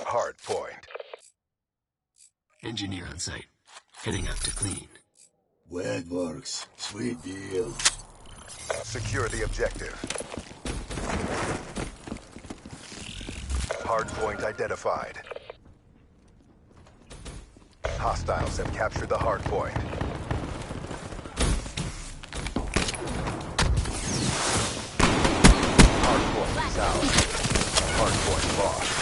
Hard point. Engineer on site. Heading out to clean. Way it works. Sweet deal. Secure the objective. Hard point identified. Hostiles have captured the hard point. Hard point is ours. Hard point lost.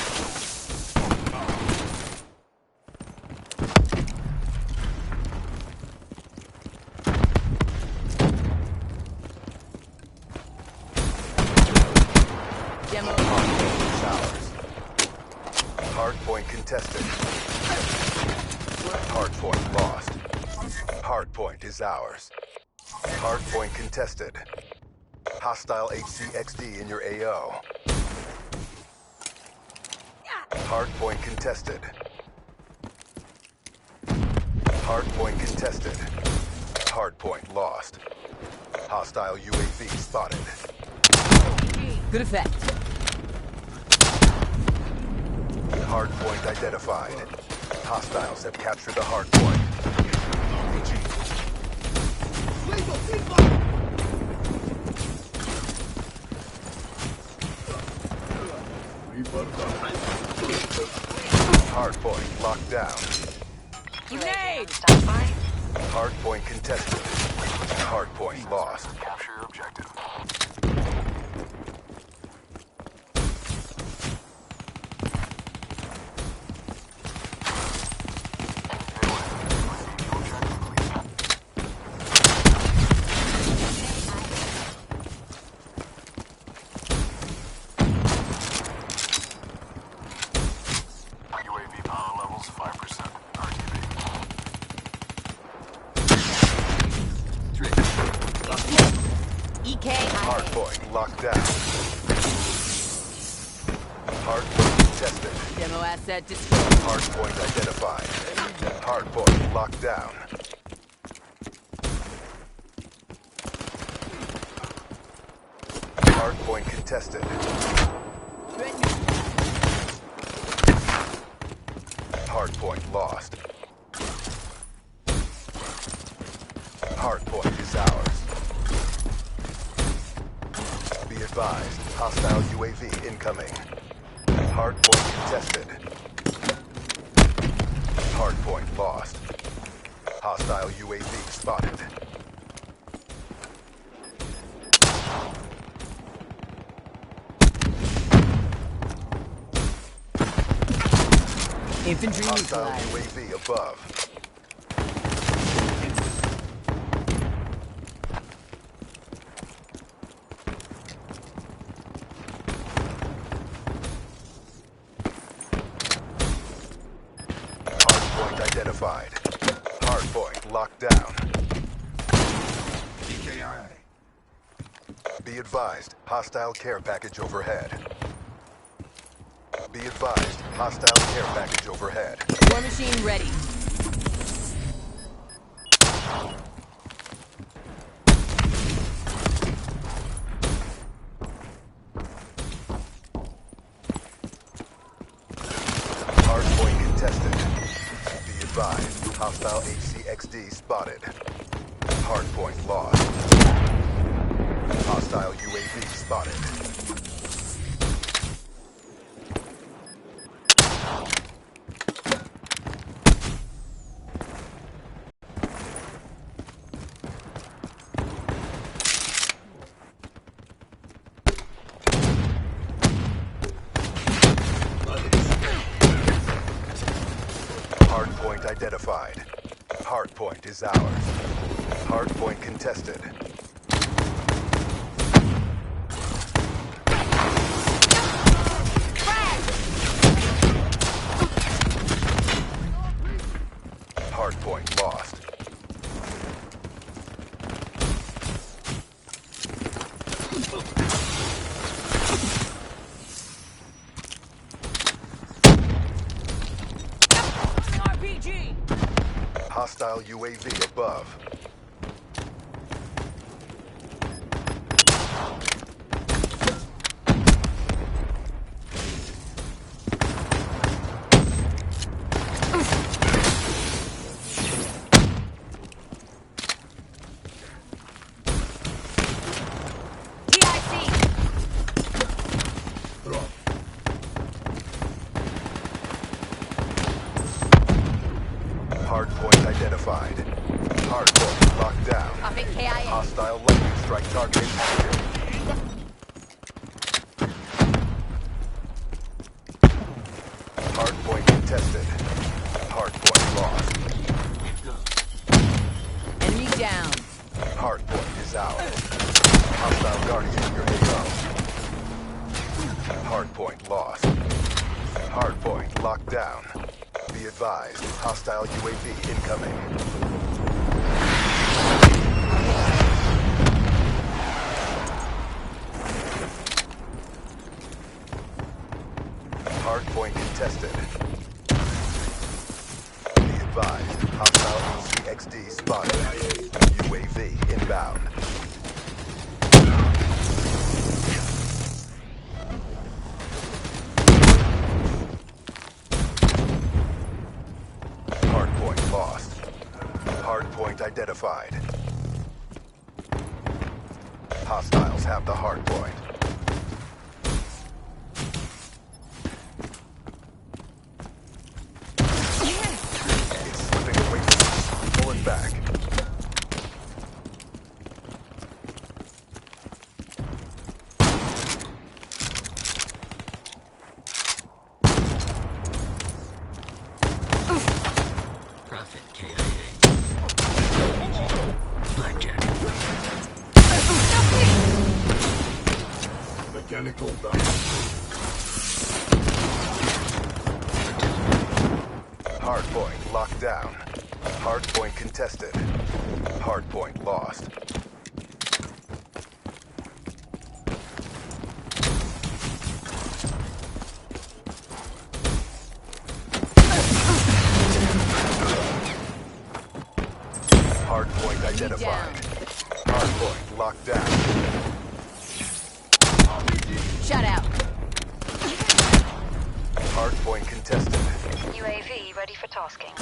Demo. Hard point is ours. Hard point contested. Hard point lost. Hard point is ours. Hard point contested. Hostile HCXD in your AO. Hard point contested. Hard point contested. Hard point lost. Hostile UAV spotted. Good effect. Hard point identified. Hostiles have captured the hard point. Hard point locked down. Grenade! Hard point contested. Hard point lost. Capture your objective. UAV power levels 5%. RTV. Hard point locked down. Hard point contested. Demo asset destroyed. Hard point identified. Hard point locked down. Hard point contested. Hard point lost. Hard point is ours. Be advised, hostile UAV incoming. Hard point contested. Hard point lost. Hostile UAV spotted. Infantry Hostile neutralized. UAV above. Hardpoint identified. Hardpoint locked down. DKI. Be advised, hostile care package overhead. Be advised, hostile care package overhead. War machine ready. Hardpoint contested. Be advised, hostile HCXD spotted. Hardpoint lost. Hostile UAV spotted. Hardpoint identified. Hardpoint is ours. Hardpoint contested. Hardpoint lost. RPG! Hostile UAV above. Hardpoint lost. Hardpoint locked down. Be advised, hostile UAV incoming. Hardpoint contested. Be advised, hostile CXD spotted. UAV inbound. Hardpoint lost. Hardpoint identified. Hostiles have the hardpoint. It's slipping away from us. Pull it back. Profit KIA. Blackjack. Mechanical down. Hardpoint locked down. Hardpoint contested. Hardpoint lost. Hardpoint identified. Hardpoint locked down. Shut out. Hardpoint contested. UAV ready for tasking.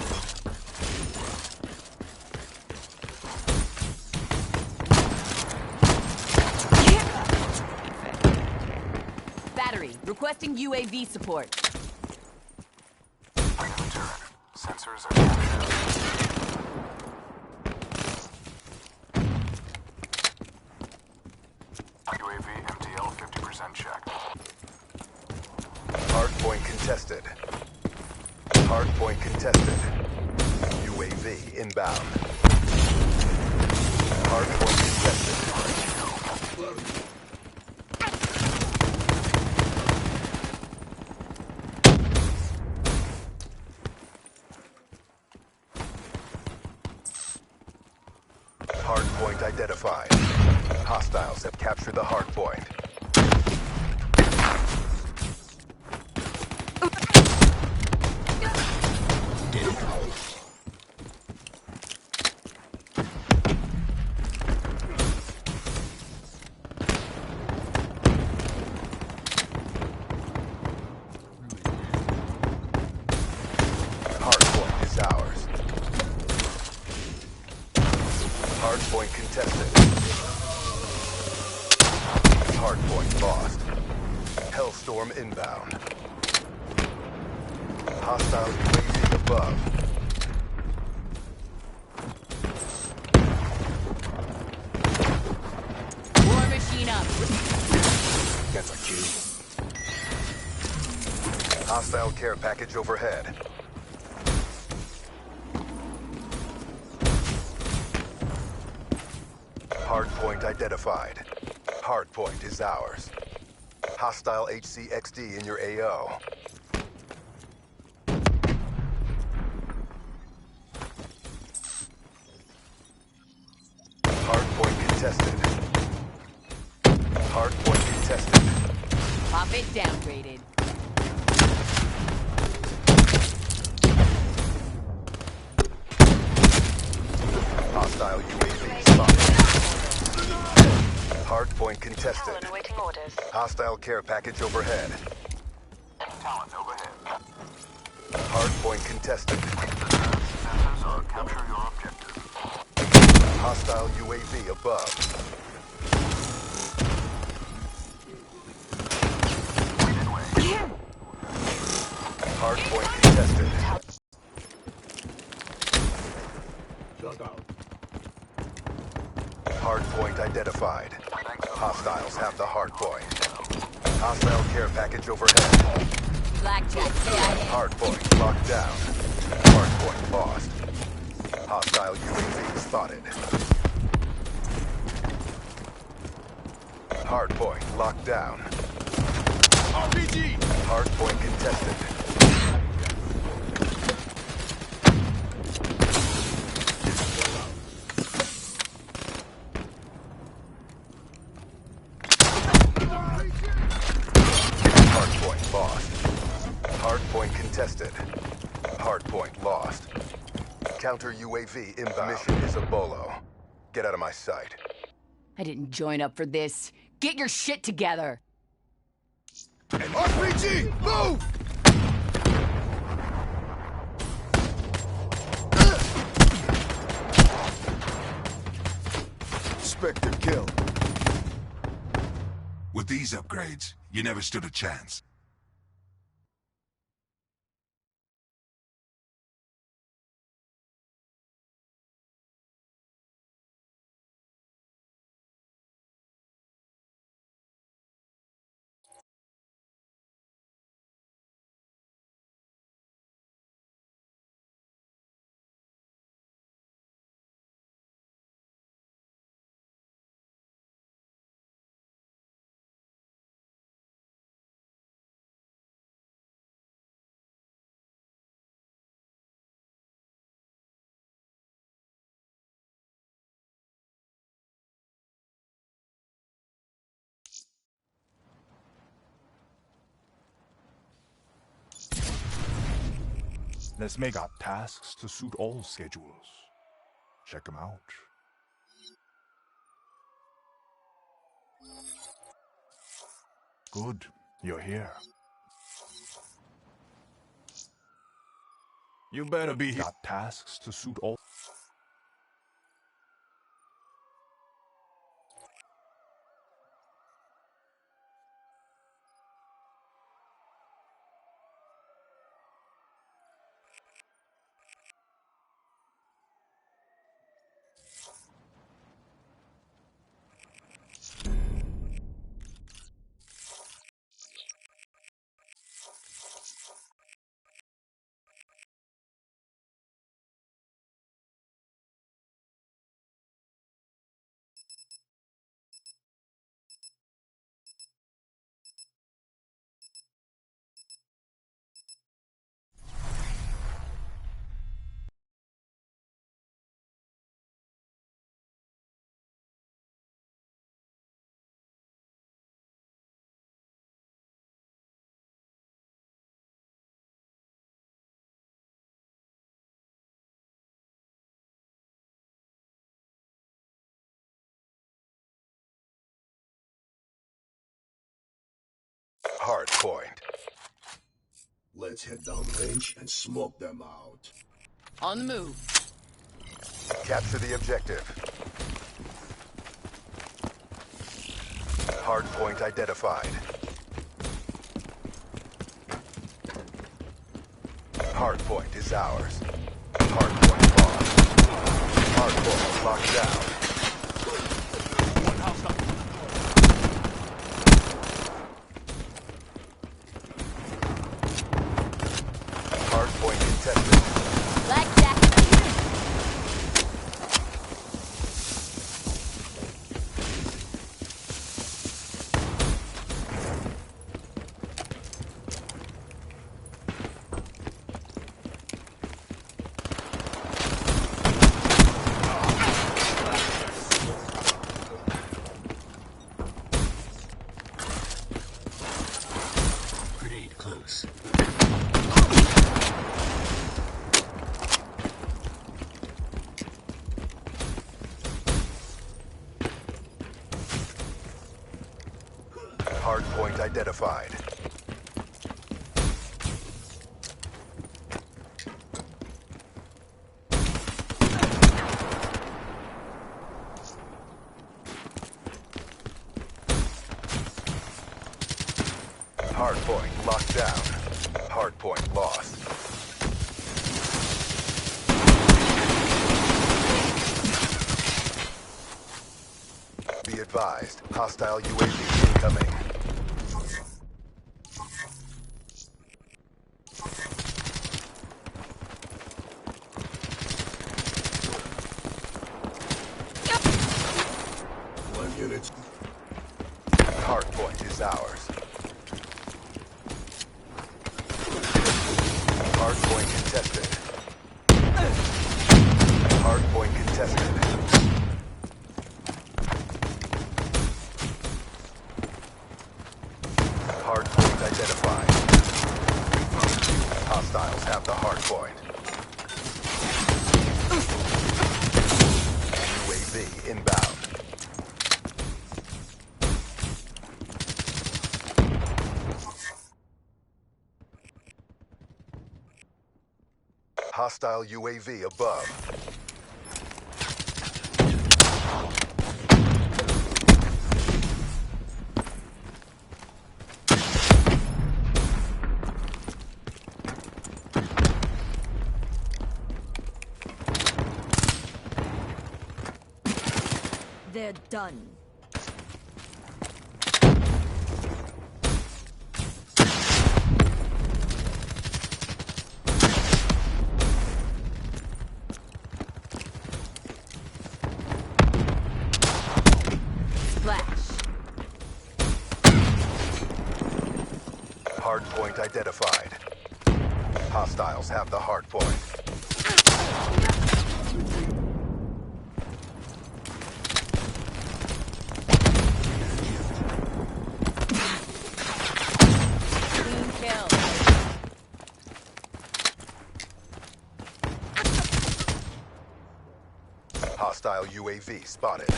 Battery, requesting UAV support. Item turn. Sensors are active. UAV MTL 50% check. Hardpoint contested. Hardpoint contested. UAV inbound. Hardpoint contested. Hardpoint identified. Hostiles have captured the hardpoint. Hardpoint is ours. Hardpoint contested. Hardpoint lost. Hellstorm inbound. Hostile UAV above. War machine up. That's a kill. Hostile care package overhead. Hardpoint identified. Hardpoint is ours. Hostile HCXD in your AO. Hardpoint contested. Hardpoint contested. Pop it downgraded. Hostile UAV spotted. Hardpoint contested. Talon awaiting orders. Hostile care package overhead. Talent overhead. Hardpoint contested. Sensors are capture your objective. Hostile UAV above. Hardpoint contested. Shut out. Hardpoint identified. Hostiles have the hardpoint. Hostile care package overhead. Blackjack KIA. Hardpoint locked down. Hardpoint lost. Hostile UAV spotted. Hardpoint locked down. RPG! Hardpoint contested. Hardpoint lost. Hardpoint contested. Hardpoint lost. Counter UAV inbound. Mission is a bolo. Get out of my sight. I didn't join up for this. Get your shit together. RPG! Move! Spectre kill. With these upgrades, you never stood a chance. Let's make our tasks to suit all schedules. Check them out. Good, you're here. You better be here. Got tasks to suit all. Hardpoint. Let's head down range and smoke them out. On the move. Capture the objective. Hardpoint identified. Hardpoint is ours. Hardpoint lost. Hardpoint locked down. Hardpoint contested. Blackjack. Grenade close. Hardpoint identified. Hardpoint locked down. Hardpoint lost. Be advised, hostile UAV incoming. One unit. Hardpoint is ours. contested. Hardpoint contested. Hardpoint identified. Hostiles have the hardpoint. UAV inbound. Hostile UAV above. They're done. Splash. Hardpoint identified. Hostiles have the hardpoint. Team kill. Hostile UAV spotted.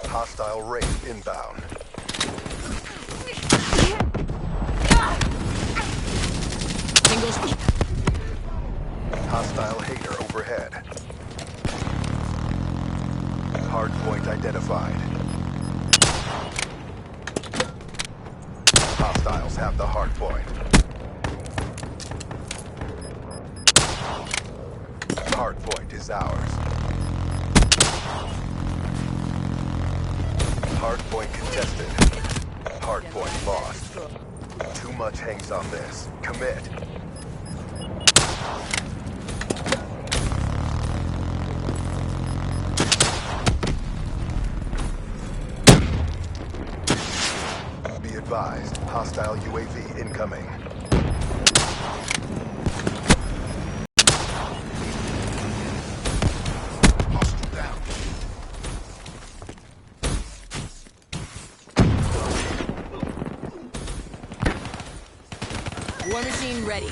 Hostile raid inbound. Singles. Hostile hater overhead. Hardpoint identified. Hostiles have the hardpoint. Hardpoint is ours. Hardpoint contested. Hardpoint lost. Too much hangs on this. Commit. Be advised, hostile UAV incoming. Hostile down. War machine ready.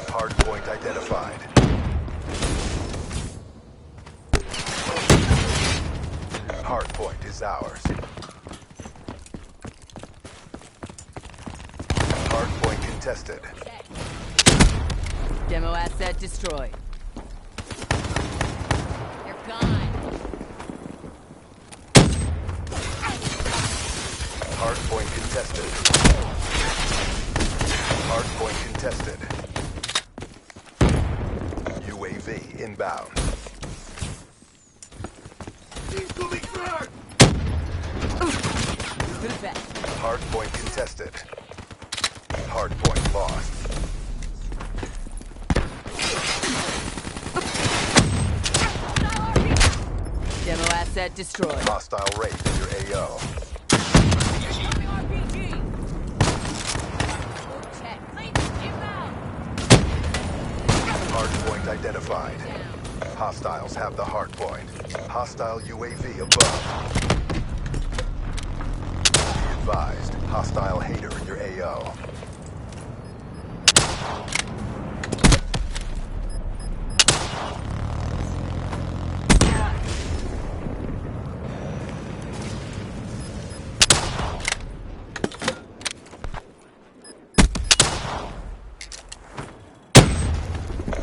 Hardpoint identified. Hardpoint is ours. Hardpoint contested. Demo asset destroyed. They're gone. Hardpoint contested. Hardpoint contested. UAV inbound. Incoming frag! Who's back? Hardpoint contested. Hardpoint lost. Demo asset destroyed. Hostile raid in your AO. RPG. Check. Inbound. Hardpoint identified. Hostiles have the hardpoint. Hostile UAV above. Be advised, hostile hater in your AO.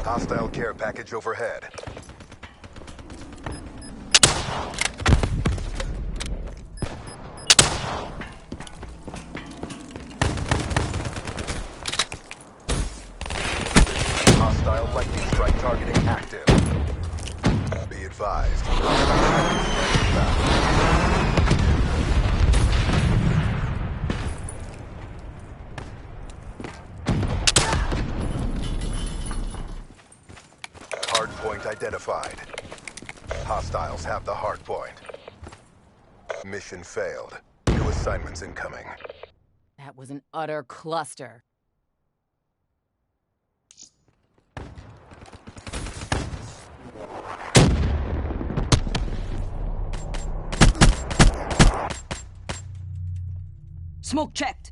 Hostile care package overhead. Hostile lightning strike targeting active. advised. Hardpoint identified. Hostiles have the hardpoint. Mission failed. New assignments incoming. That was an utter cluster. Smoke checked.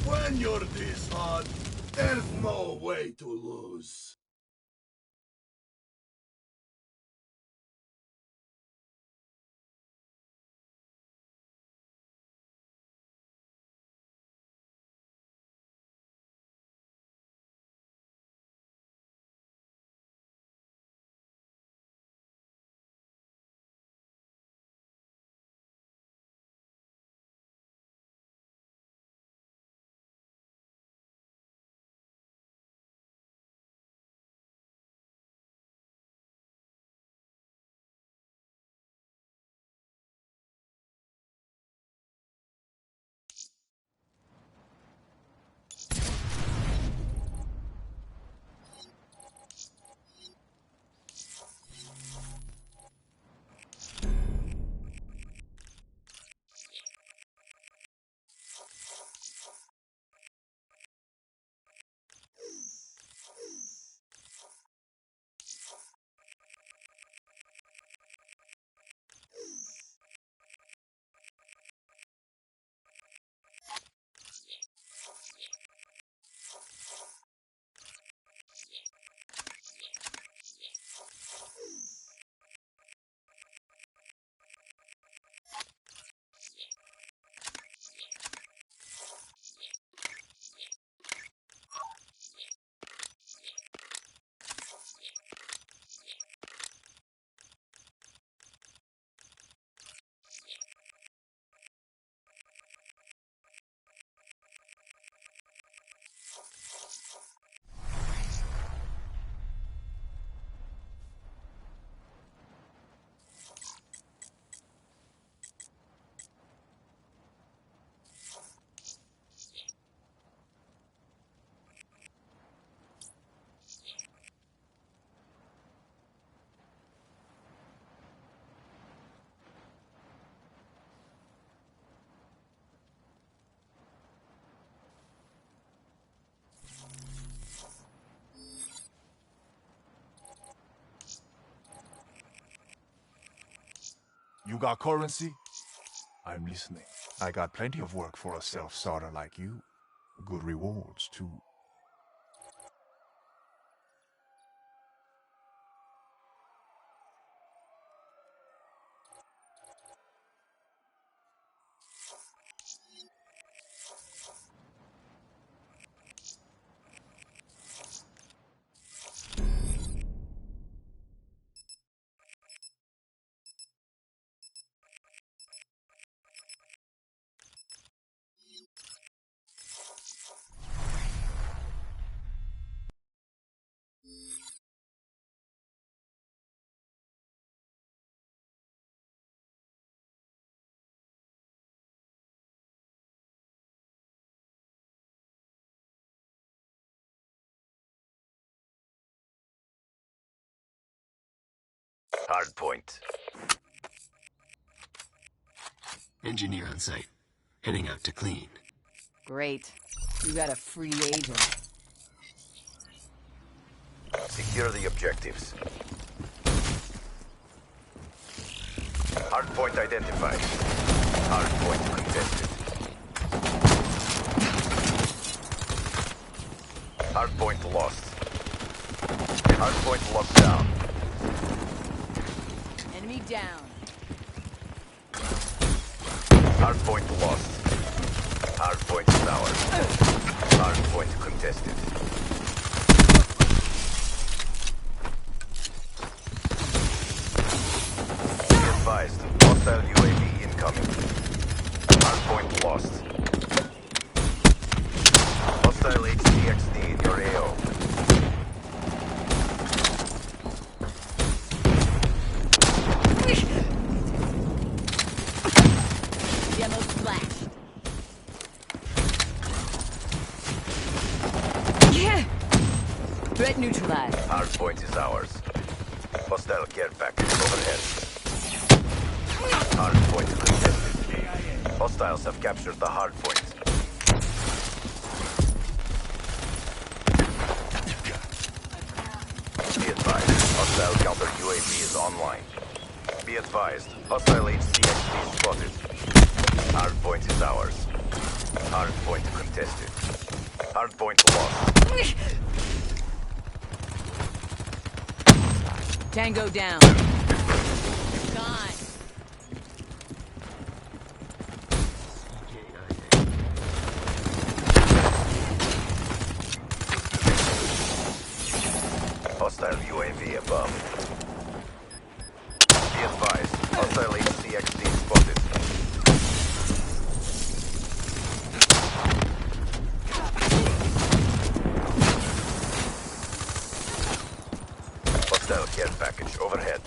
When you're this hot, there's no way to lose. You got currency? I'm listening. I got plenty of work for a self-starter like you. Good rewards, too. Hardpoint. Engineer on site. Heading out to clean. Great. You got a free agent. Secure the objectives. Hardpoint identified. Hardpoint contested. Hardpoint lost. Hardpoint locked down. Enemy down. Hardpoint lost. Hardpoint soured. Hardpoint contested. Be advised, hostile UAV incoming. Hardpoint lost. Hostile HCXD in your AO. Threat neutralized. Hardpoint is ours. Hostile care package overhead. Hardpoint contested. Hostiles have captured the hardpoint. Be advised, hostile counter UAV is online. Be advised, hostile HCXD spotted. Hardpoint is ours. Hardpoint contested. Hardpoint lost. Tango down. Gone. Hostile UAV above. Be advised, hostile HCXD spotted. Hostile care package overhead.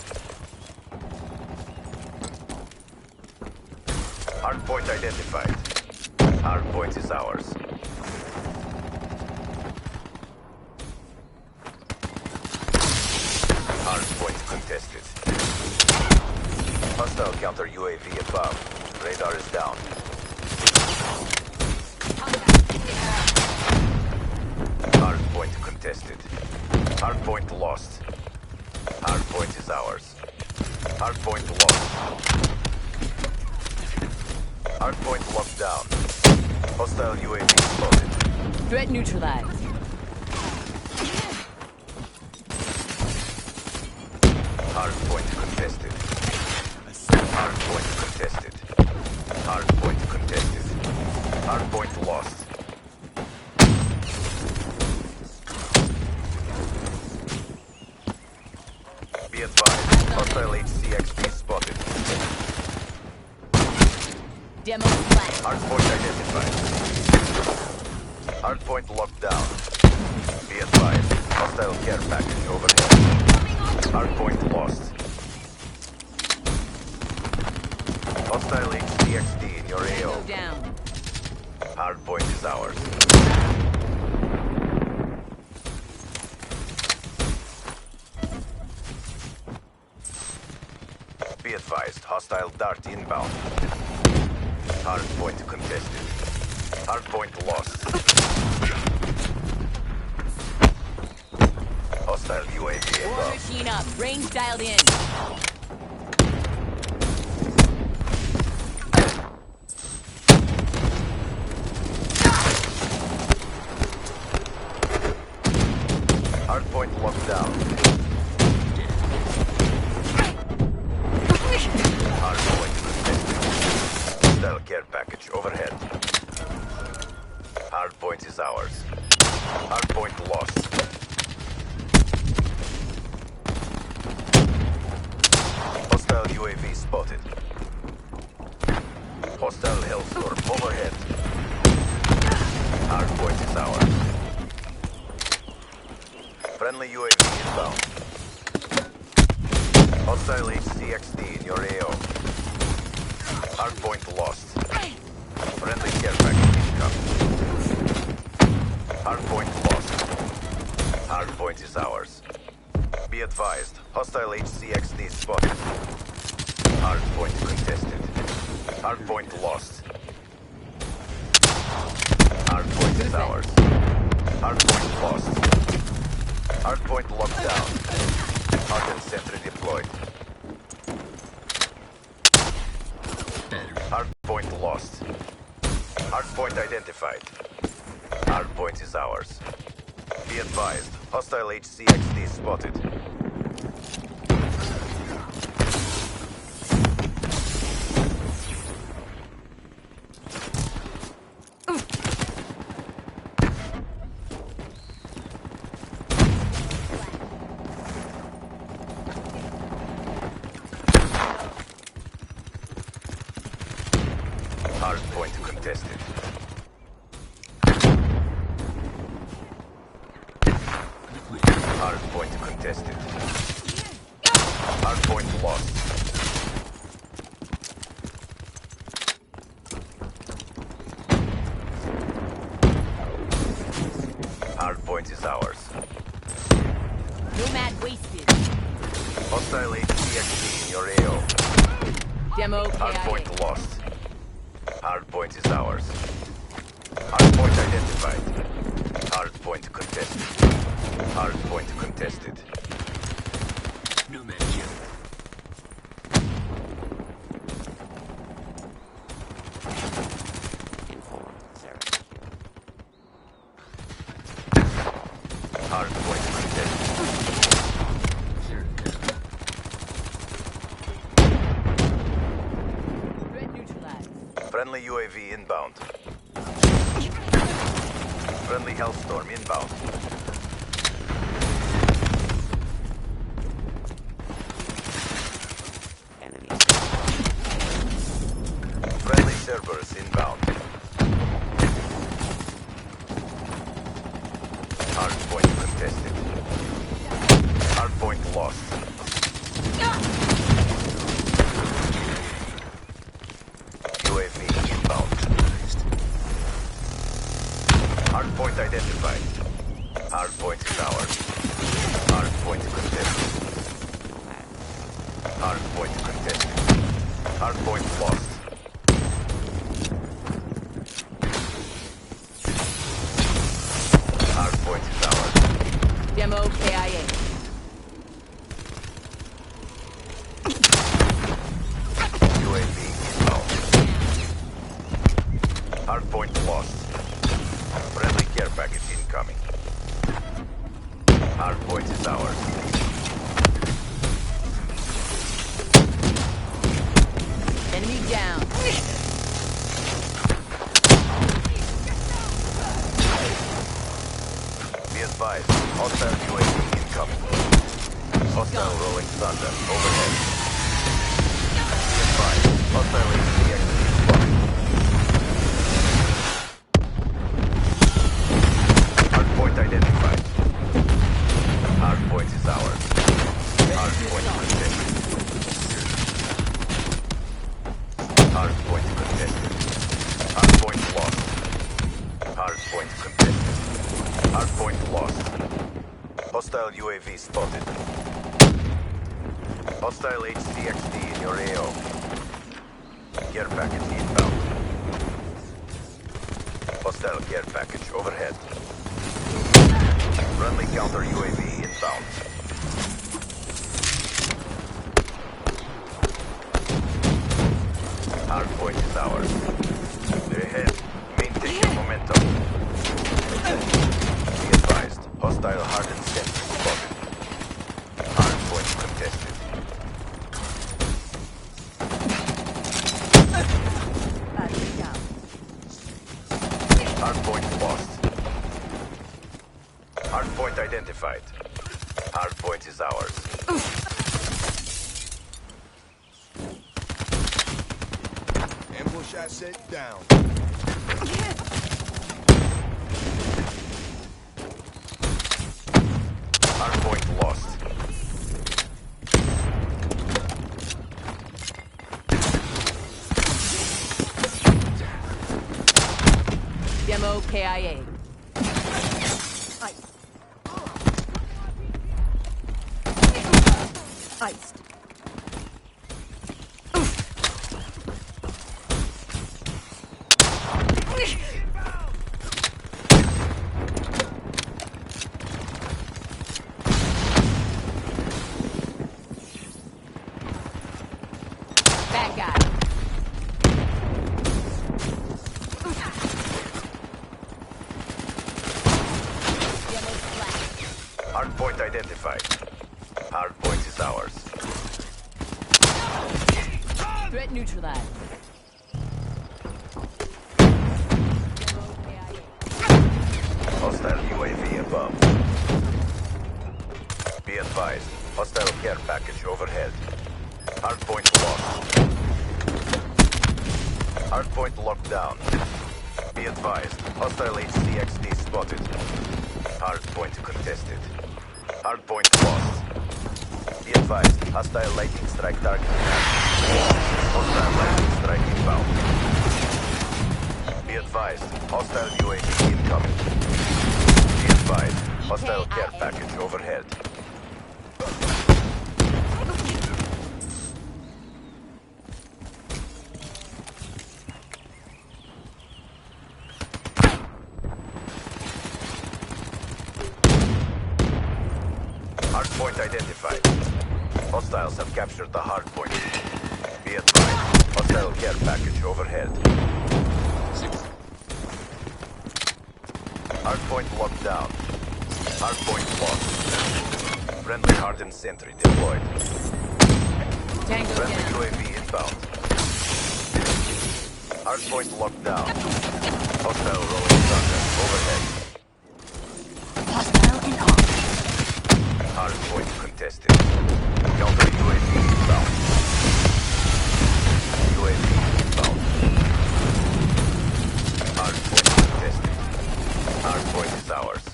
Hardpoint identified. Hardpoint is ours. Hardpoint contested. Hostile counter UAV above. Radar is down. Hardpoint contested. Hardpoint lost. Hardpoint is ours. Hardpoint lost. Hardpoint locked down. Hostile UAV spotted. Threat neutralized. Hardpoint contested. Hardpoint contested. Hardpoint contested. Hardpoint lost. Be advised, hostile HCXD spotted. Demo flat. Hardpoint identified. Hardpoint locked down. Be advised, hostile care package overhead. Hardpoint lost. Hostile HCXD in your Tango AO. down. Hardpoint is ours. Be advised, hostile dart inbound. Hardpoint contested. Hardpoint lost. Hostile UAV War above. machine up. Range dialed in. Hardpoint locked down. Hardpoint contested. Hostile care package overhead. Hardpoint is ours. Hardpoint lost. Hostile UAV spotted. Hostile Hellstorm overhead. Hardpoint is ours. Friendly UAV inbound. Hostile HCXD in your AO. Hardpoint lost. Friendly care package incoming. Hardpoint lost. Hardpoint is ours. Be advised, hostile HCXD spotted. Hardpoint contested. Hardpoint lost. Hardpoint is ours. Hardpoint lost. Hardpoint locked down. Hardened sentry deployed. Hardpoint lost. Hardpoint identified. Hardpoint is ours. Be advised, hostile HCXD spotted. Hardpoint contested. Hardpoint contested. Hardpoint lost. Hardpoint is ours. Nomad wasted. Hostile HCXD in your AO. Demo KIA. Hardpoint lost. Hardpoint is ours. Hardpoint identified. Hardpoint contested. Hardpoint contested. Nomad kill. Hardpoint contested. Threat neutralized. Friendly UAV inbound. Friendly Hellstorm inbound. Friendly Cerberus inbound. Hardpoint contested. Hardpoint lost. UAV inbound. Hardpoint identified. Hardpoint is ours. Hardpoint contested. Hardpoint contested. Hardpoint lost. Hardpoint is ours. Demo KIA. UAV inbound. Hardpoint lost. Friendly care package incoming. Hardpoint is ours. Enemy down. Be advised, hostile UAV incoming. Hostile rolling thunder overhead. Be advised, hostile HCX spotted. Hardpoint identified. Hardpoint is ours. Hardpoint contested. Hardpoint contested. Hardpoint lost. Hardpoint contested. Hardpoint lost. Hostile UAV spotted. Hostile HCXD in your AO. Care package inbound. Hostile care package overhead. Friendly counter UAV inbound. Hardpoint is ours. They're ahead. Maintain your momentum. Be advised, hostile hardened sensor spotted. Hardpoint contested. Battery down. Hardpoint lost. Hardpoint identified. Hardpoint is ours. Ambush asset down. Hardpoint lost. Demo KIA. Ice. Iced. Bad guy. Demo flat. Hardpoint identified. Hardpoint is ours. Threat neutralized. Hostile UAV above. Be advised, hostile care package overhead. Hardpoint lost. Hardpoint locked down. Be advised, hostile HCXD spotted. Hardpoint contested. Hardpoint lost. Be advised, hostile lightning strike target. Hostile lightning strike inbound. Be advised, hostile UAV incoming. Be advised, hostile care package overhead. Hardpoint identified. Hostiles have captured the hardpoint. Be advised, hostile care package overhead. Hardpoint locked down. Hardpoint lost. Friendly hardened sentry deployed. Tango Friendly down. UAV inbound. Hardpoint locked down. Hostile rolling thunder overhead. Hostile and off. Hardpoint contested. Counter UAV inbound. UAV inbound. Hardpoint contested. Hardpoint is ours.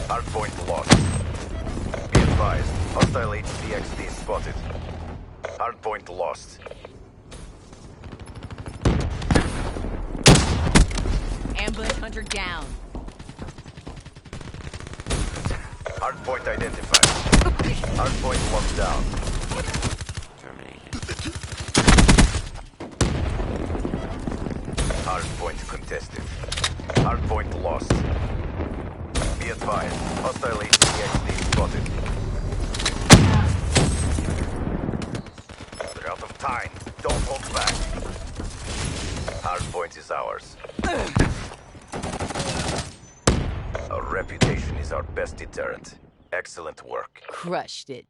Hardpoint lost. Be advised, hostile HCXD spotted. Hardpoint lost. Ambush hunter down. Hardpoint identified. Hardpoint locked down. Terminated. Hardpoint contested. Hardpoint lost. Be advised, hostile HCXD spotted. They're out of time. Don't hold back. Hardpoint is ours. Our reputation is our best deterrent. Excellent work. Crushed it.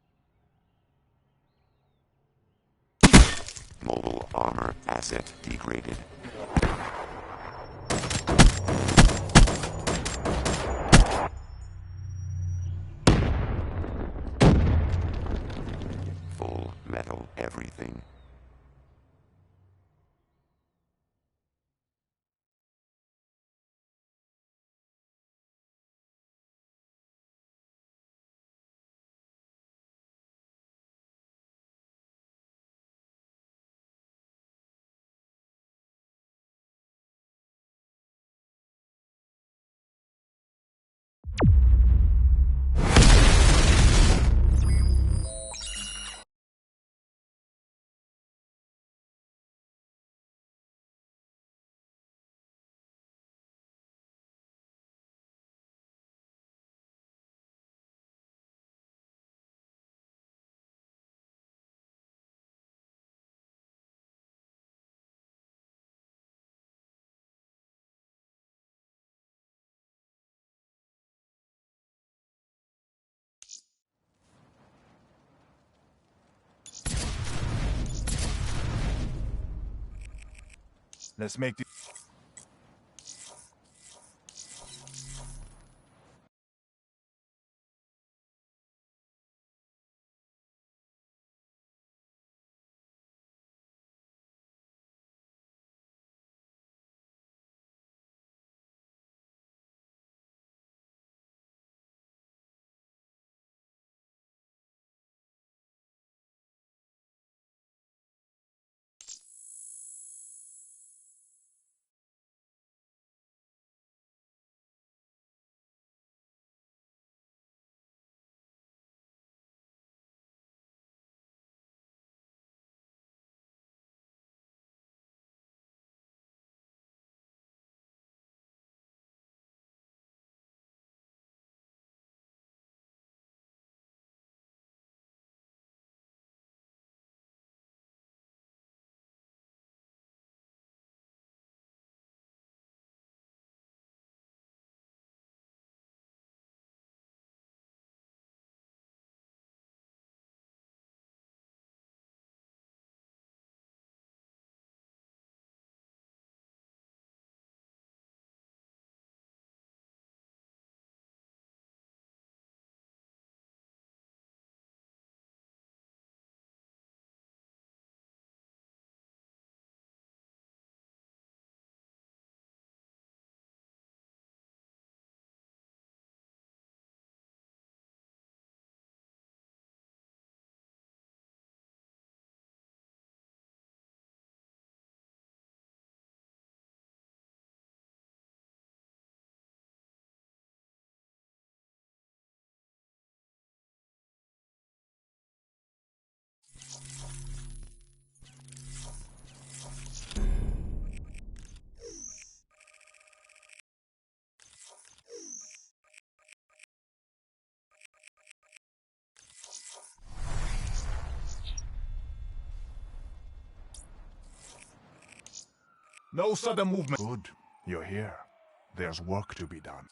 Mobile armor asset degraded. Full metal everything. Let's make this. No sudden movement. Good. You're here. There's work to be done.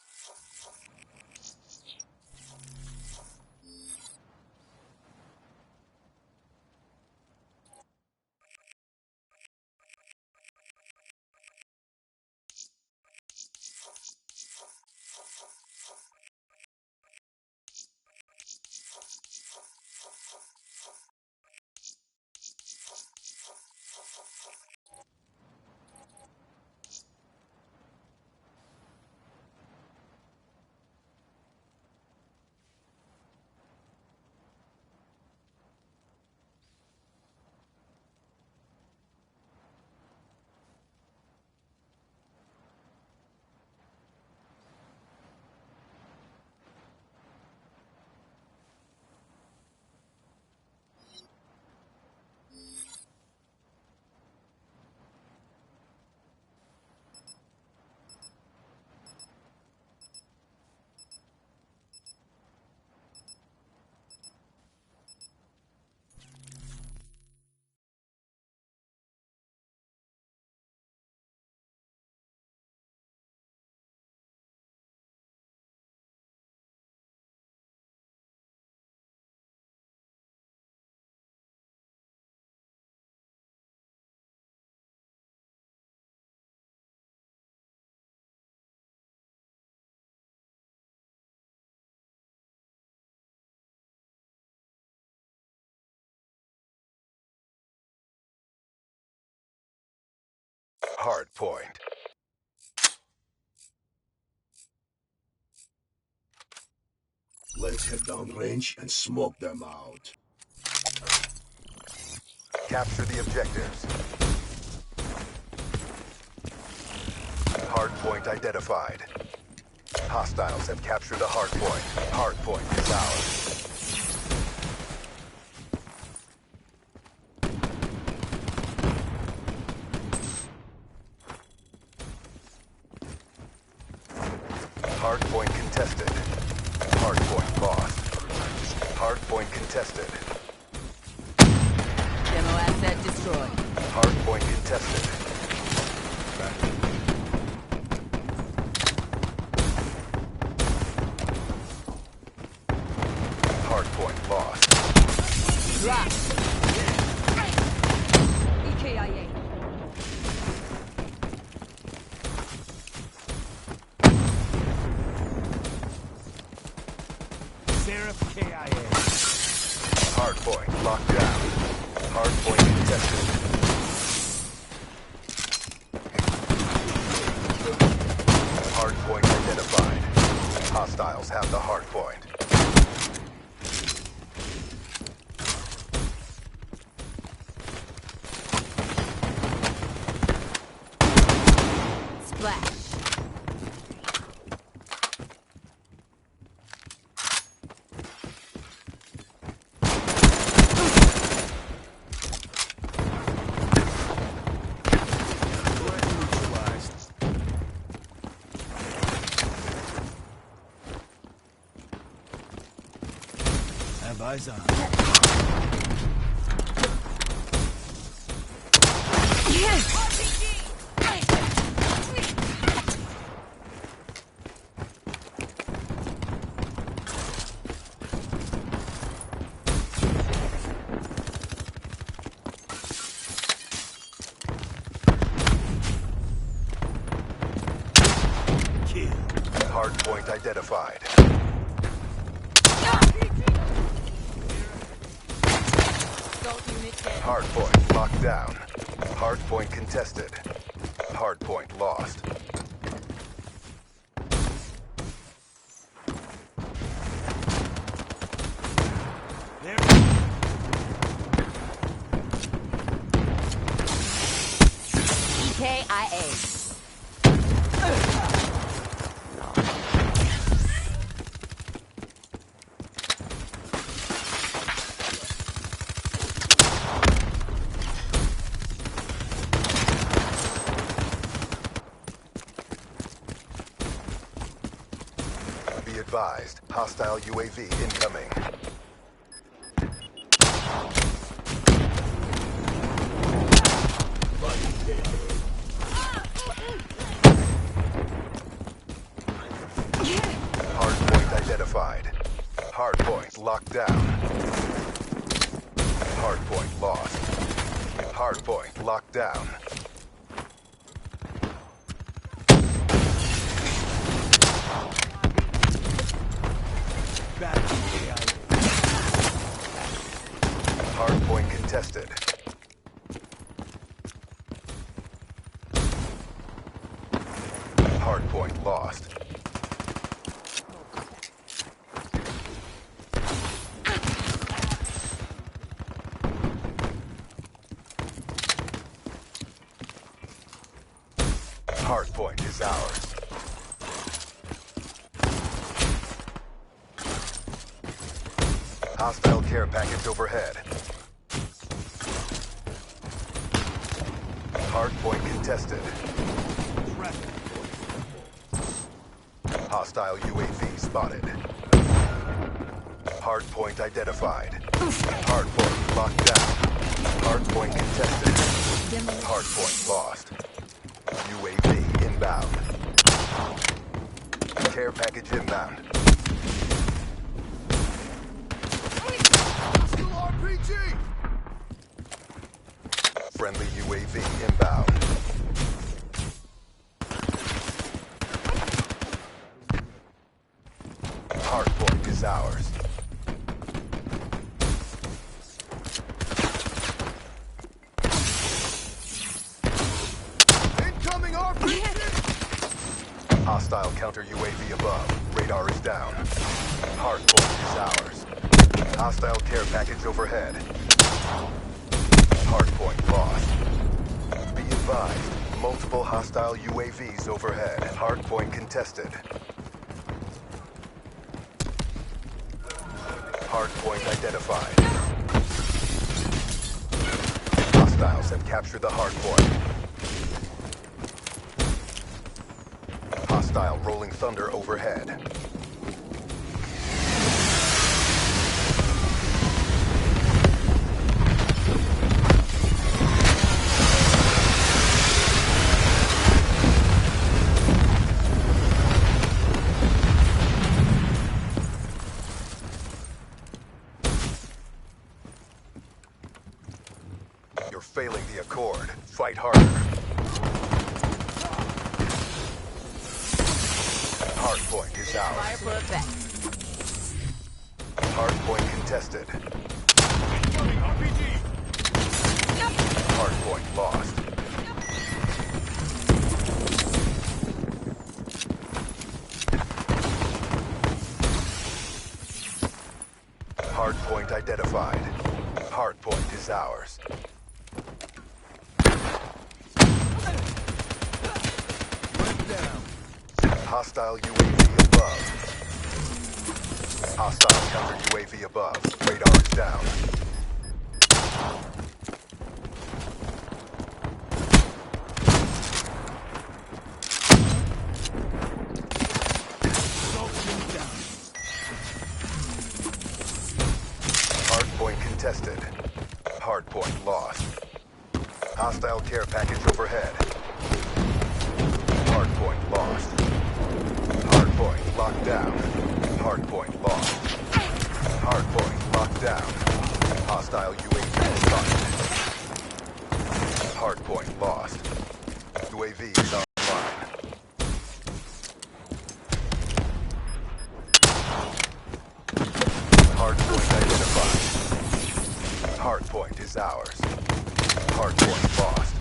Hard point. Let's head downrange and smoke them out. Capture the objectives. Hard point identified. Hostiles have captured the hard point. Hard point is ours. Hard point contested. Hard point lost. Hard point contested. Demo asset destroyed. Hard point contested. Hard point lost. Drop. EKIA. Hard point locked down. Hard point contested. Hard point identified. Hostiles have the hard point. Splash. Eyes on. Hard point identified. Hard point locked down. Hard point contested. Hard point lost. EKIA. Be advised, hostile UAV incoming. locked down. Hardpoint lost. Hardpoint locked down. Hardpoint contested. Hardpoint lost. Hardpoint is ours. Hostile care package overhead. Hardpoint contested. Hostile UAV spotted. Hardpoint identified. Hardpoint locked down. Hardpoint contested. Hardpoint lost. UAV inbound. Care package inbound. RPG! Friendly UAV inbound. Hardpoint is ours. Incoming RPG! Hostile counter UAV above. Radar is down. Hardpoint is ours. Hostile care package overhead. Hardpoint lost. Be advised, multiple hostile UAVs overhead. Hardpoint contested. Hardpoint identified. Hostiles have captured the hardpoint. Hostile rolling thunder overhead. You're failing the accord. Fight harder. Hardpoint is ours. Fire for effect. Hardpoint contested. Hardpoint lost. Hardpoint identified. Hardpoint is ours. Hostile UAV above. Hostile counter UAV above. Radar is down. Hardpoint contested. Hardpoint lost. Hostile care package overhead. Hardpoint lost. Hardpoint locked down. Hardpoint lost. Hardpoint locked down. Hostile UAV spotted. Hardpoint lost. UAV is online. Hardpoint identified. Hardpoint is ours. Hardpoint lost.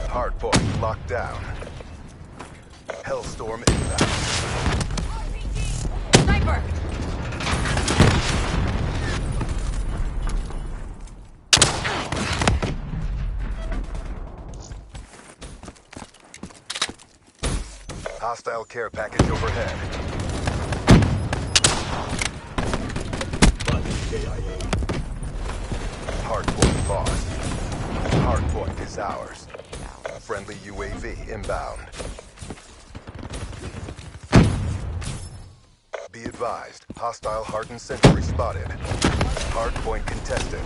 Hardpoint locked down. Hellstorm inbound. Sniper! Hostile care package overhead. Hardpoint lost. Hardpoint is ours. Friendly UAV inbound. Be advised, hostile hardened sentry spotted. Hardpoint contested.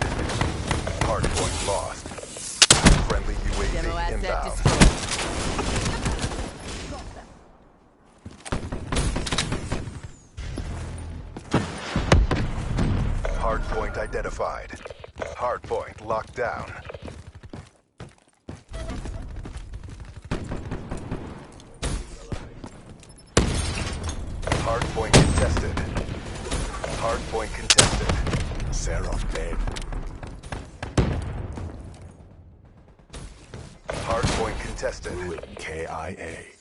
Hardpoint lost. Friendly Demo UAV asset inbound. destroyed. identified. Hardpoint locked down. Hardpoint contested. Hardpoint contested. Seraph dead. Hardpoint contested. Ruin KIA.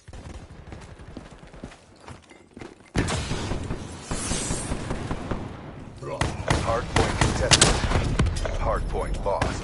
Hardpoint contested. Hardpoint lost.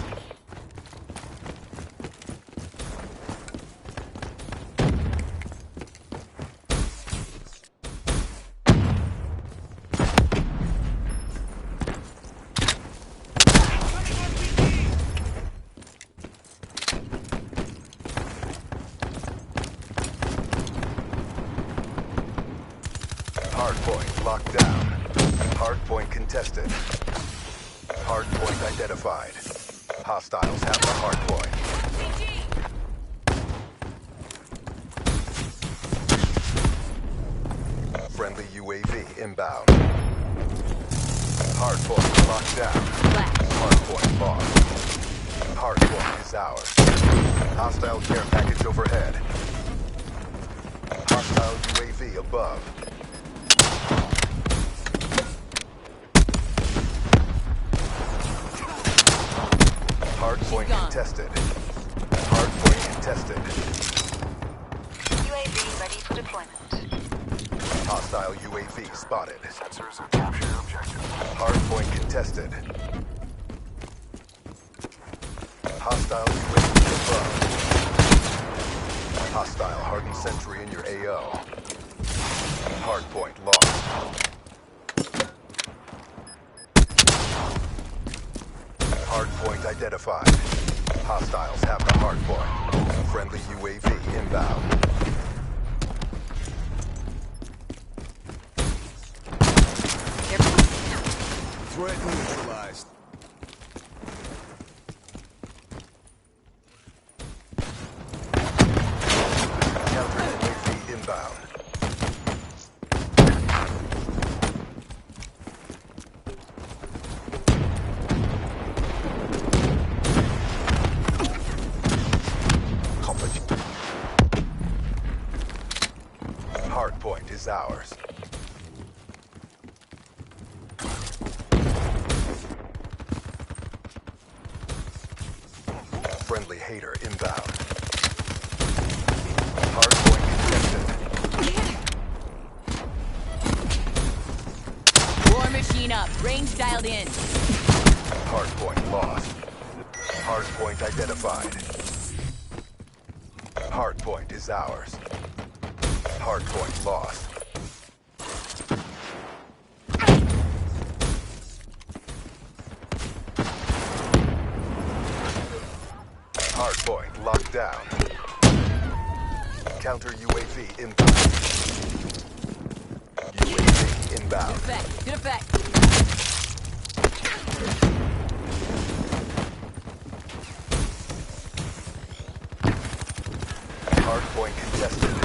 Hardpoint locked down. Hardpoint contested. Hardpoint identified. Hostiles have the hardpoint. Friendly UAV inbound. Hardpoint locked down. Hardpoint lost. Hardpoint is ours. Hostile care package overhead. Hostile UAV above. Hardpoint contested. Hardpoint contested. UAV ready for deployment. Hostile UAV spotted. Sensors have captured your objective. Hardpoint contested. Hostile UAV above. Hostile hardened sentry in your AO. Hardpoint lost. Hardpoint identified. Hostiles have the hardpoint. Friendly UAV inbound. Threat neutralized. Counter UAV inbound. Hardpoint is ours. Friendly hater inbound. Hardpoint contested. War machine up. Range dialed in. Hardpoint lost. Hardpoint identified. Hardpoint is ours. Hardpoint lost. Hardpoint locked down. Counter UAV inbound. UAV inbound. Good effect. Hardpoint contested.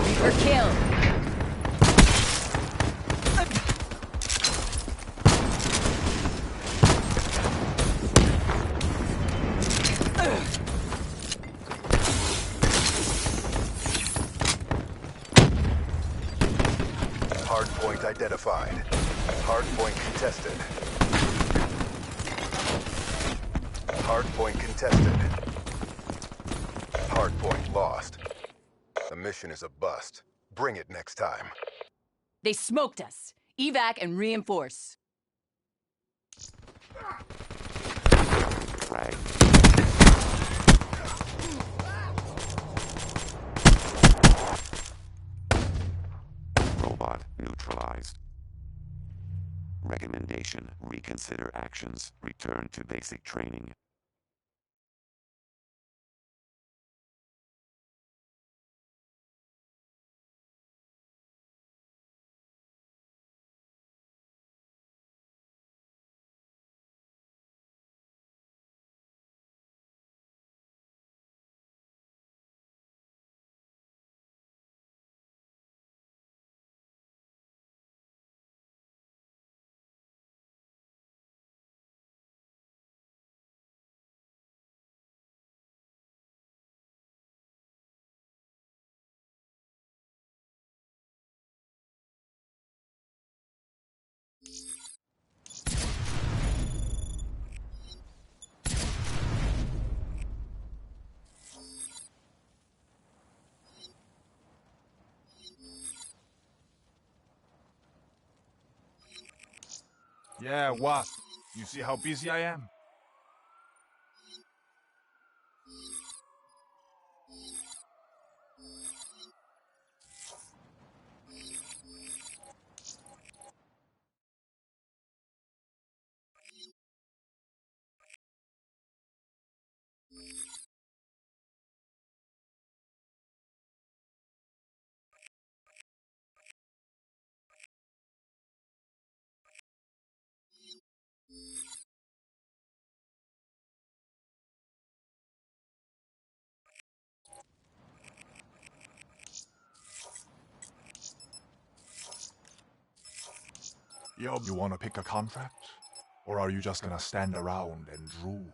Reaper kill. Hardpoint identified. Hardpoint contested. Hardpoint contested. Hardpoint lost. The mission is a bust. Bring it next time. They smoked us. Evac and reinforce. Frag. Robot neutralized. Recommendation: reconsider actions. Return to basic training. Yeah, what? You see how busy I am? Yo, you wanna pick a contract? Or are you just gonna stand around and drool?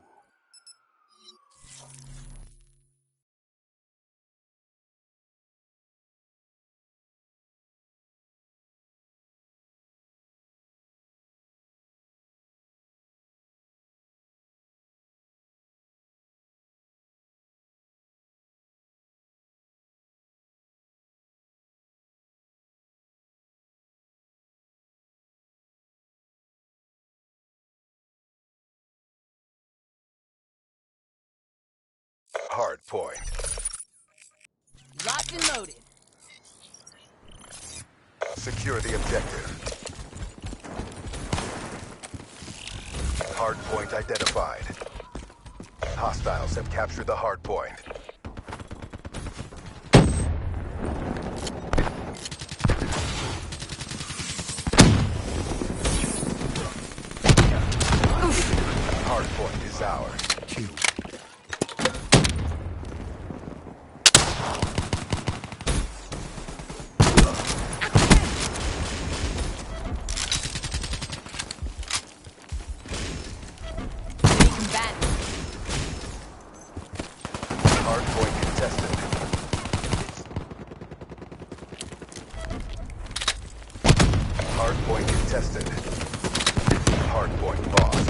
Hard point. Locked and loaded. Secure the objective. Hard point identified. Hostiles have captured the hard point. Hard point is ours. Hard point contested. Hard point contested. Hard point lost.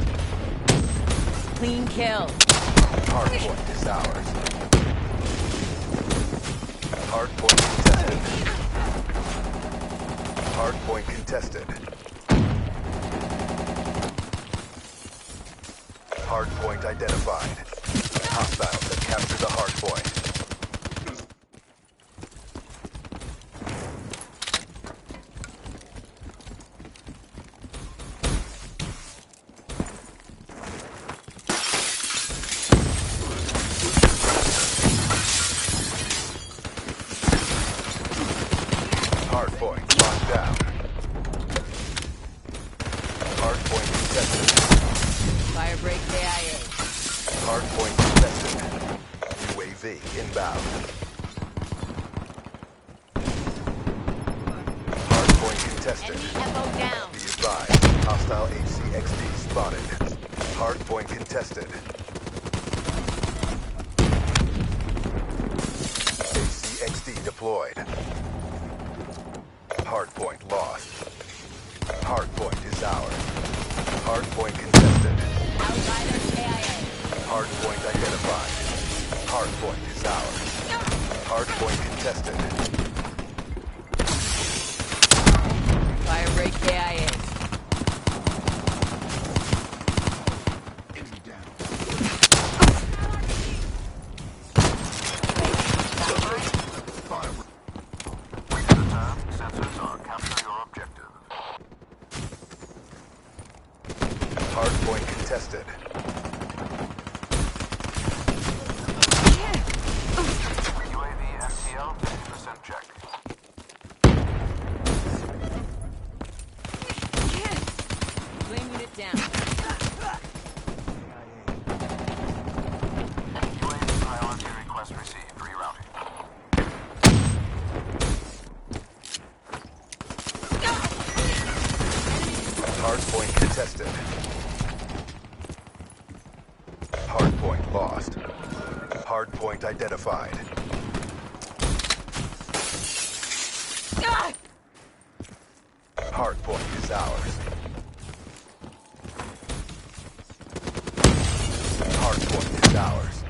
Clean kill. Hard point is ours. Hard point contested. Hard point contested. Hard point identified. Hostiles have captured the hard point. Hard point locked down. Hard point contested. Fire break KIA. Hard point contested. UAV inbound. Hard point contested. Enemy FO down. Be advised, hostile HCXD spotted. Hard point contested. HCXD deployed. Hard point lost. Hard point is ours. Hard point contested. Outrider KIA. Hard point identified. Hard point is ours. Hard point contested. Fire break KIA. Wait for the turn. Sensors are capture your objective. Hard point contested. UAV MTL 50% check. Flame unit down. UAV priority request received. Rerouting. Hard point contested. Hard point lost. Hard point identified. Hard point is ours. Hard point is ours.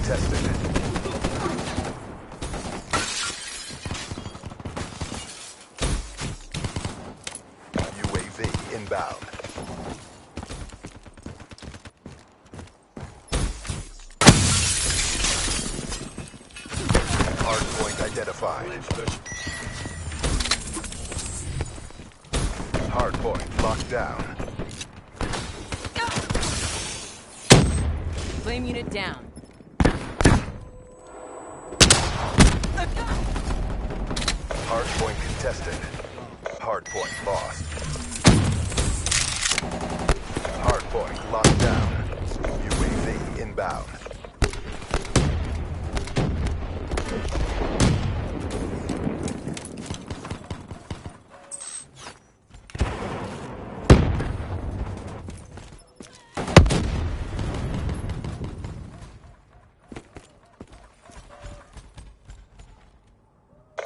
contested. UAV inbound. Hardpoint identified. Hardpoint locked down. Flame unit down. Hardpoint contested. Hardpoint lost. Hardpoint locked down. UAV inbound.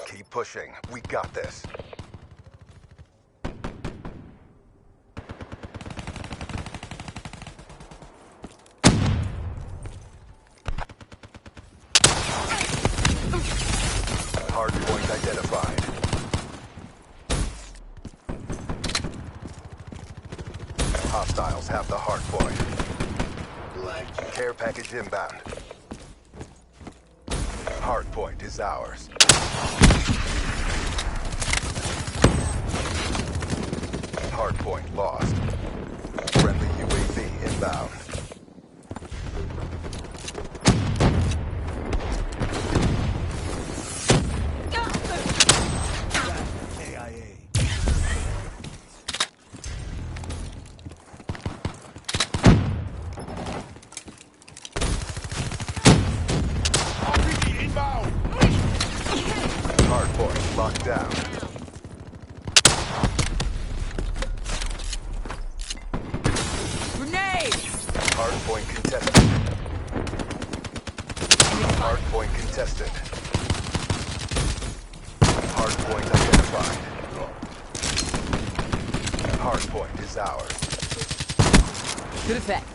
Keep pushing. We got this. Hardpoint identified. Hostiles have the hardpoint. Care package inbound. Hardpoint is ours. Hardpoint lost. Friendly UAV inbound. Hardpoint locked down. Grenade! Hardpoint contested. Hardpoint contested. Hardpoint identified. Hardpoint is ours. Good effect.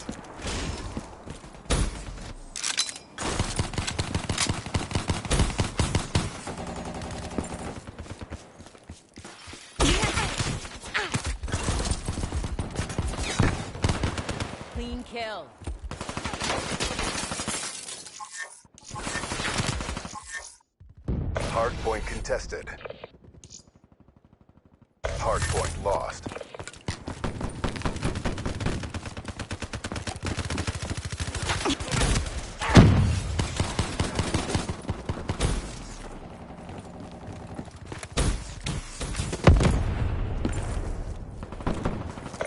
Clean kill. Hardpoint contested. Hardpoint lost.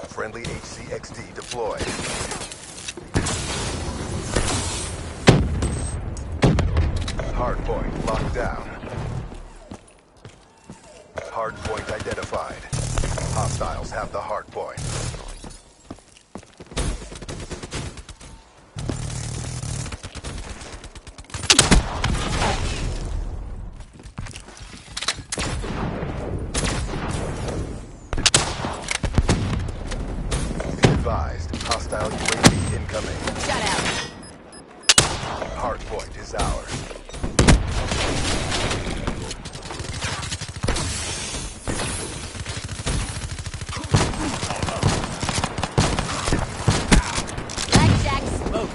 Friendly HCXD deployed. Hardpoint locked down. Hardpoint identified. Hostiles have the hardpoint. Be advised, hostile UAV incoming. Shut out. Hardpoint is ours. Blackjack smoke.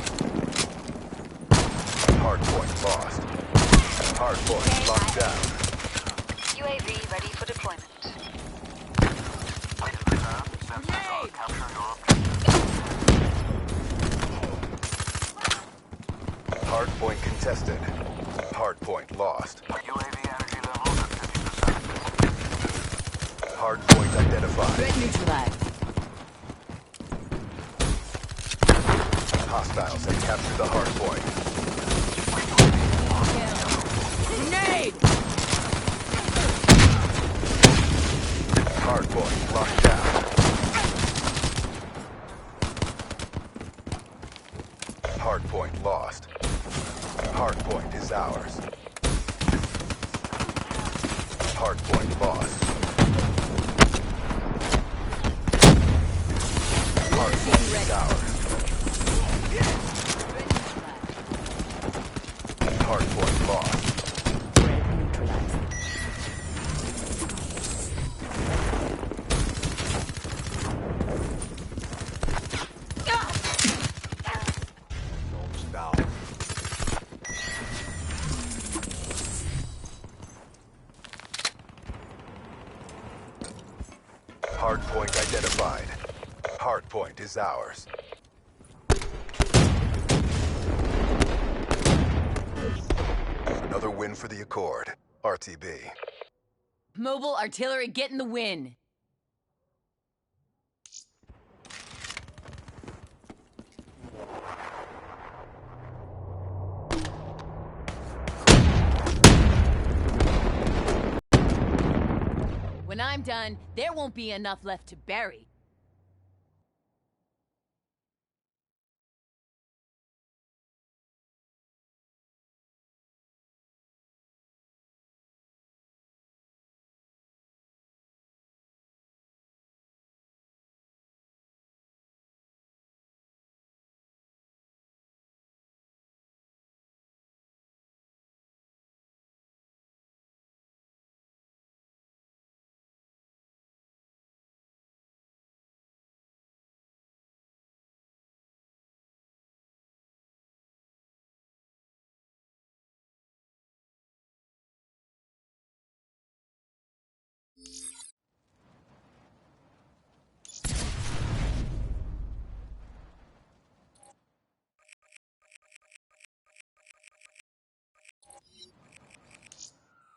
Hardpoint lost. Hardpoint locked down. UAV ready for deployment. Wait in reserve. Sensors are capture your objective. Hardpoint contested. Hardpoint lost. UAV energy levels at 50%. Hardpoint identified. Threat neutralized. Hostiles have captured the hardpoint. Grenade! Hardpoint locked down. Hardpoint lost. Hardpoint is ours. Hardpoint lost. Hardpoint is ours. Hardpoint identified. Hardpoint is ours. Another win for the Accord. RTB. Mobile artillery getting the win. When I'm done, there won't be enough left to bury.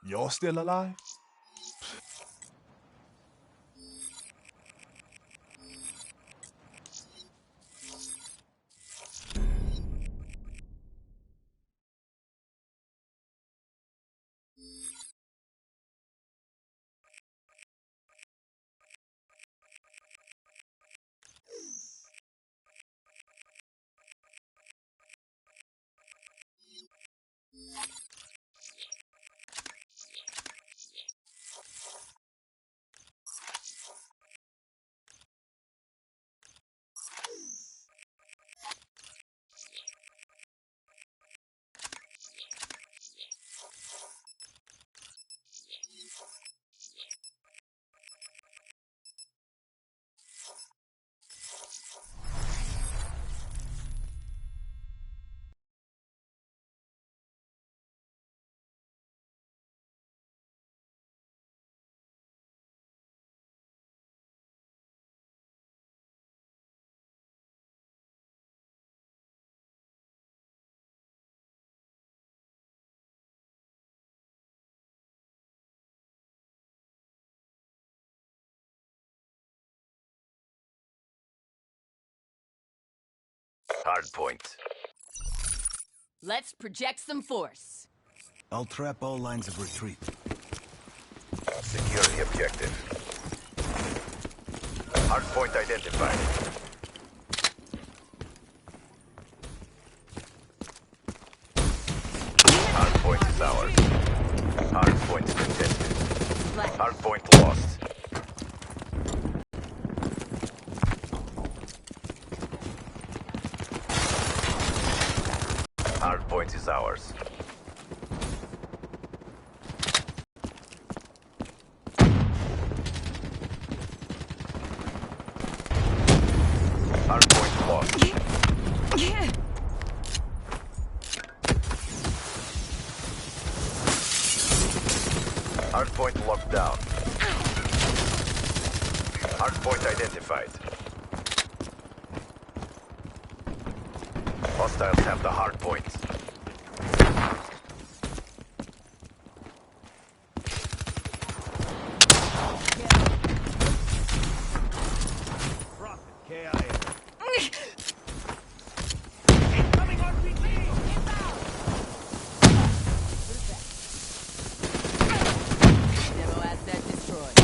You're still alive? Hardpoint. Let's project some force. I'll trap all lines of retreat. Secure the objective. Hardpoint identified. Hardpoint is ours. Hardpoint contested. Hardpoint lost. Hardpoint is ours. Hardpoint lost. Hardpoint locked down. Hardpoint identified. Hostiles have the hardpoint. Demo asset destroyed.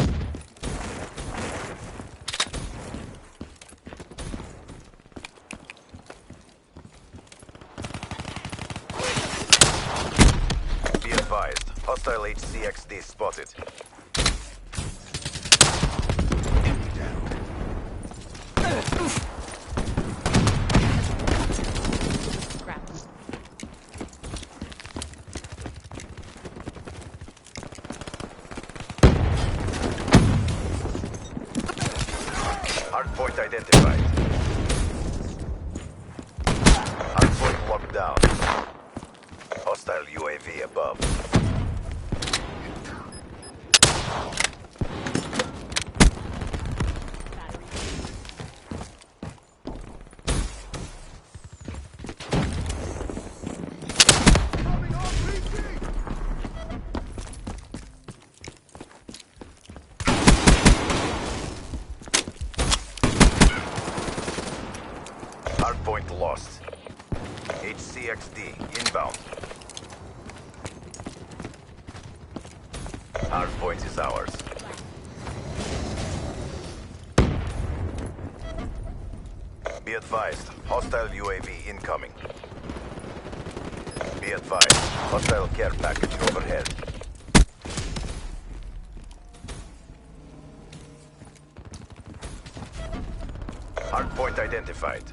Be advised, hostile HCXD spotted. Crap. Hardpoint identified. Hardpoint locked down. Hostile UAV above. HCXD inbound. Hardpoint is ours. Be advised, hostile UAV incoming. Be advised, hostile care package overhead. Hardpoint identified.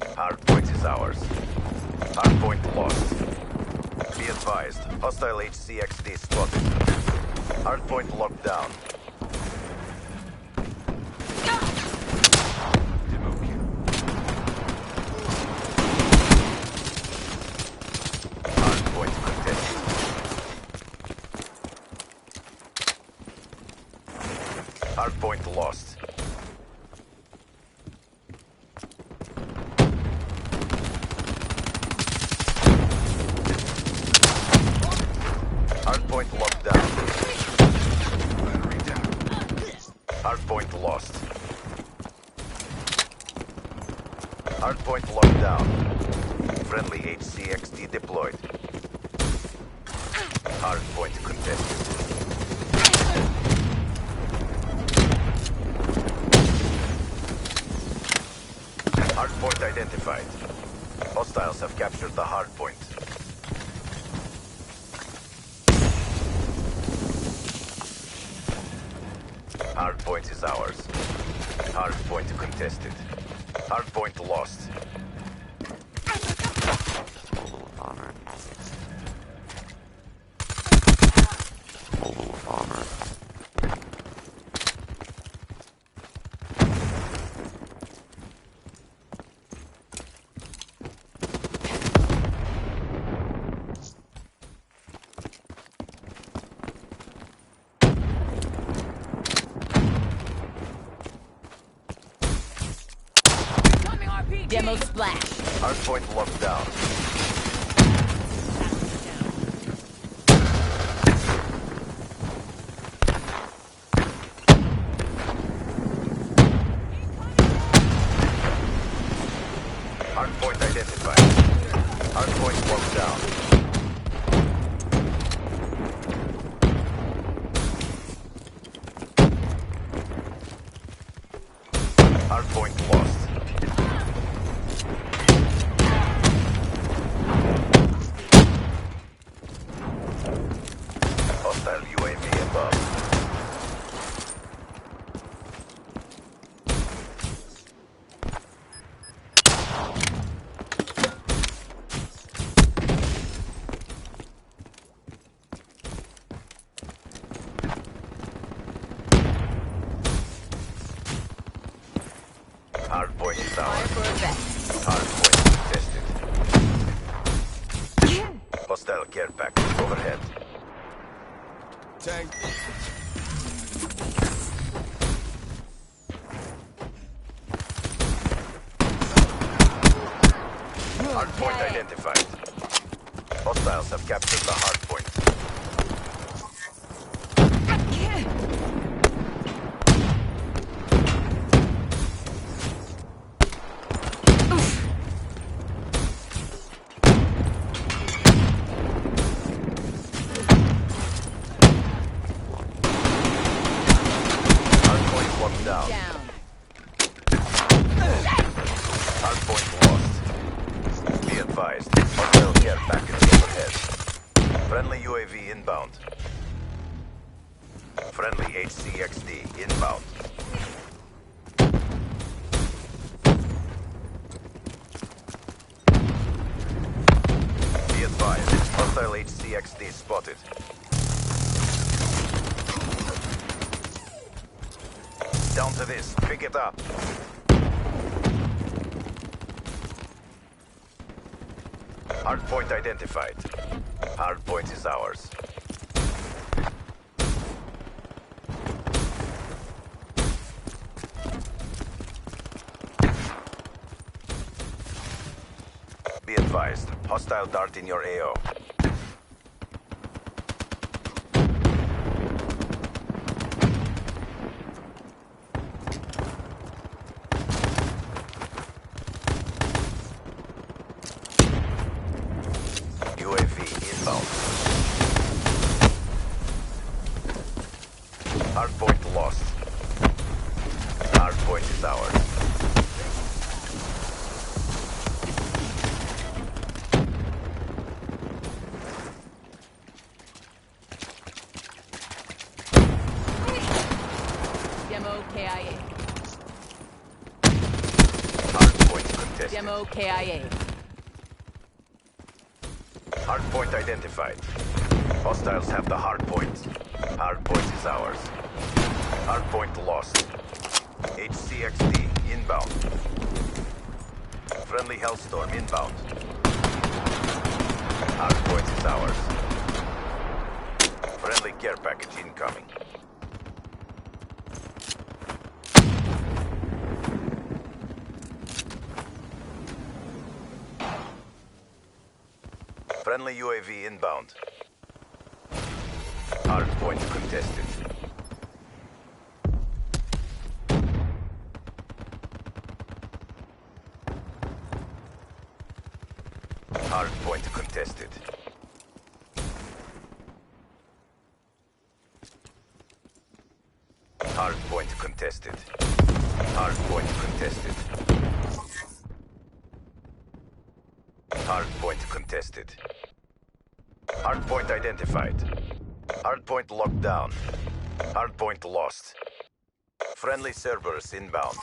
Hardpoint is ours. Hardpoint lost. Be advised, hostile HCXD spotted. Hardpoint locked down. Demo kill. Hardpoint contested. Hardpoint lost. Hardpoint locked down. Battery down. Hardpoint lost. Hardpoint locked down. Friendly HCXD deployed. Hardpoint contested. Hardpoint identified. Hostiles have captured the hardpoint. Hardpoint is ours. Hardpoint contested. Hardpoint lost. Mobile armor. Mobile armor. Demo splash. Hardpoint locked down. Hardpoint identified. Hardpoint locked down. Hardpoint lost. Hostile UAV above. Hardpoint is ours. Hardpoint contested. Hostile care package overhead. Tank. Hardpoint identified. Hostiles have captured the hardpoint. Hardpoint locked down. Hardpoint lost. Be advised, hostile care package overhead. Friendly UAV inbound. Friendly HCXD inbound. Be advised, hostile HCXD spotted. Down to this, pick it up. Hardpoint identified. Hardpoint is ours. Be advised, hostile dart in your AO. Bravo KIA. Hardpoint identified. Hostiles have the hardpoint. Hardpoint is ours. Hardpoint lost. HCXD inbound. Friendly Hellstorm inbound. Hardpoint is ours. Friendly care package incoming. Friendly UAV inbound. Hardpoint contested. Hardpoint contested. Hardpoint contested. Hardpoint contested. Hardpoint contested. Hardpoint identified. Hardpoint locked down. Hardpoint lost. Friendly Cerberus inbound.